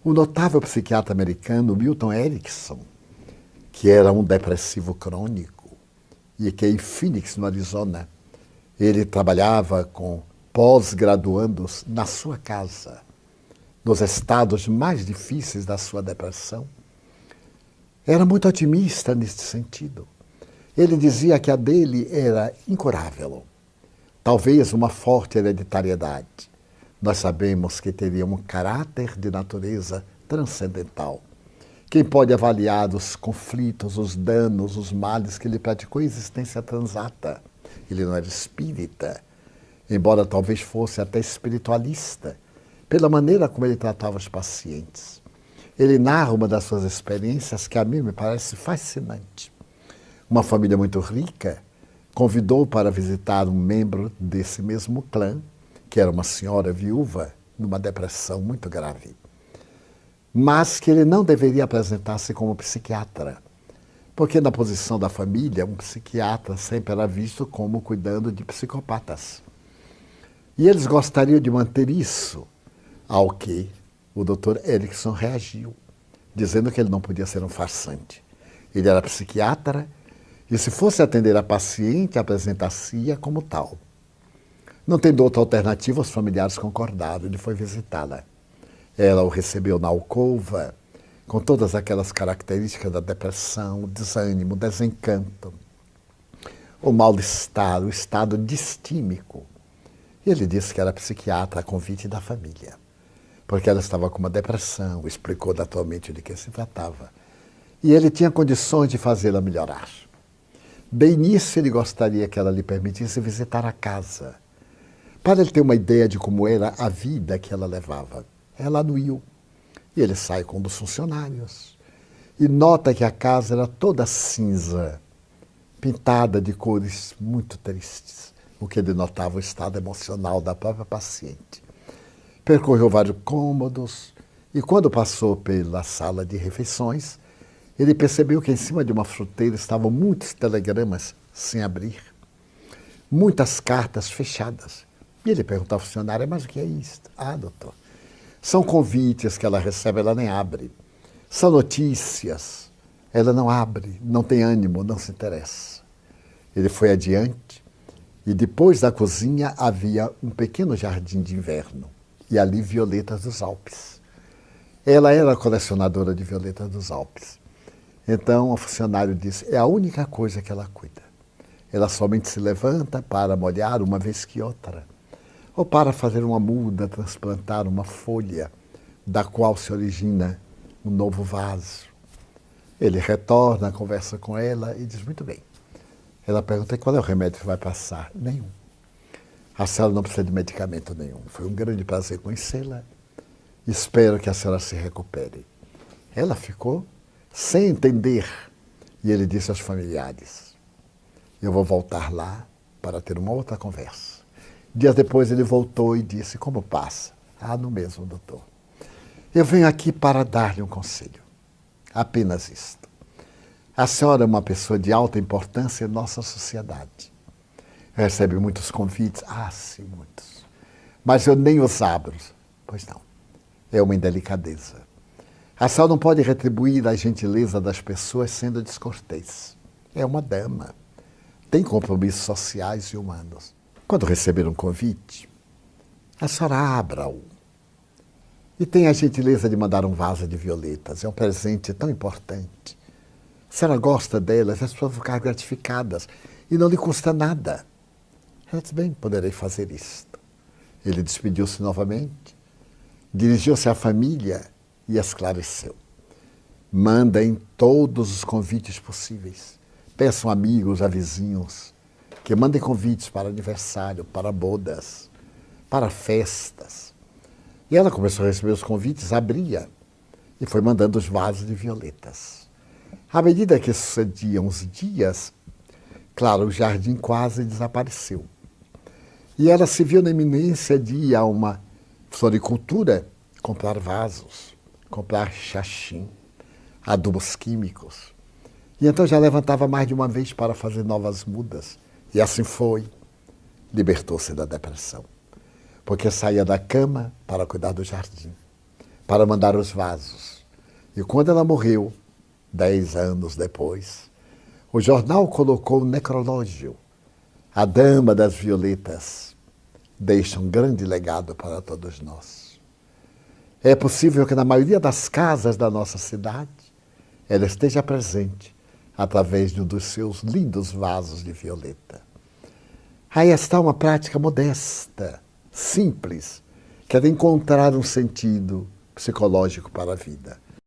O notável psiquiatra americano Milton Erickson, que era um depressivo crônico e que em Phoenix, no Arizona, ele trabalhava com pós-graduandos na sua casa, nos estados mais difíceis da sua depressão. Era muito otimista nesse sentido. Ele dizia que a dele era incurável, talvez uma forte hereditariedade. Nós sabemos que teria um caráter de natureza transcendental. Quem pode avaliar os conflitos, os danos, os males que ele praticou em existência transata? Ele não era espírita, embora talvez fosse até espiritualista, pela maneira como ele tratava os pacientes. Ele narra uma das suas experiências que a mim me parece fascinante. Uma família muito rica convidou para visitar um membro desse mesmo clã, que era uma senhora viúva, numa depressão muito grave. Mas que ele não deveria apresentar-se como psiquiatra, porque na posição da família, um psiquiatra sempre era visto como cuidando de psicopatas. E eles gostariam de manter isso, ao que o Dr. Erickson reagiu, dizendo que ele não podia ser um farsante. Ele era psiquiatra e, se fosse atender a paciente, apresentar-se-ia como tal. Não tendo outra alternativa, os familiares concordaram. Ele foi visitá-la. Ela o recebeu na alcova, com todas aquelas características da depressão, o desânimo, o desencanto, o mal-estar, o estado distímico. E ele disse que era psiquiatra a convite da família, porque ela estava com uma depressão, explicou naturalmente de que se tratava. E ele tinha condições de fazê-la melhorar. De início, ele gostaria que ela lhe permitisse visitar a casa, para ele ter uma ideia de como era a vida que ela levava. Ela anuiu. E ele sai com um dos funcionários e nota que a casa era toda cinza, pintada de cores muito tristes, o que denotava o estado emocional da própria paciente. Percorreu vários cômodos e, quando passou pela sala de refeições, ele percebeu que em cima de uma fruteira estavam muitos telegramas sem abrir, muitas cartas fechadas. E ele perguntou à funcionária: mas o que é isto? Ah, doutor, são convites que ela recebe, ela nem abre. São notícias, ela não abre, não tem ânimo, não se interessa. Ele foi adiante e depois da cozinha havia um pequeno jardim de inverno e ali violetas dos Alpes. Ela era colecionadora de violetas dos Alpes. Então o funcionário disse: é a única coisa que ela cuida. Ela somente se levanta para molhar uma vez que outra, ou para fazer uma muda, transplantar uma folha, da qual se origina um novo vaso. Ele retorna, conversa com ela e diz: muito bem. Ela pergunta: qual é o remédio que vai passar? Nenhum. A senhora não precisa de medicamento nenhum. Foi um grande prazer conhecê-la. Espero que a senhora se recupere. Ela ficou sem entender. E ele disse aos familiares: eu vou voltar lá para ter uma outra conversa. Dias depois ele voltou e disse: como passa? Ah, no mesmo, doutor. Eu venho aqui para dar-lhe um conselho. Apenas isto. A senhora é uma pessoa de alta importância em nossa sociedade. Recebe muitos convites. Ah, sim, muitos. Mas eu nem os abro. Pois não. É uma indelicadeza. A senhora não pode retribuir a gentileza das pessoas sendo descortês. É uma dama. Tem compromissos sociais e humanos. Quando receber um convite, a senhora abra-o. E tenha a gentileza de mandar um vaso de violetas. É um presente tão importante. A senhora gosta delas, as pessoas vão ficar gratificadas. E não lhe custa nada. Ela disse: bem, poderei fazer isto. Ele despediu-se novamente, dirigiu-se à família e esclareceu. Mandem todos os convites possíveis. Peçam amigos, a vizinhos, que mandem convites para aniversário, para bodas, para festas. E ela começou a receber os convites, abria e foi mandando os vasos de violetas. À medida que sucediam os dias, claro, o jardim quase desapareceu. E ela se viu na iminência de ir a uma floricultura, comprar vasos, comprar xaxim, adubos químicos. E então já levantava mais de uma vez para fazer novas mudas. E assim foi. Libertou-se da depressão. Porque saía da cama para cuidar do jardim, para mandar os vasos. E quando ela morreu, 10 anos depois, o jornal colocou um necrológio. A Dama das Violetas deixa um grande legado para todos nós. É possível que na maioria das casas da nossa cidade ela esteja presente através de um dos seus lindos vasos de violeta. Aí está uma prática modesta, simples, que é de encontrar um sentido psicológico para a vida.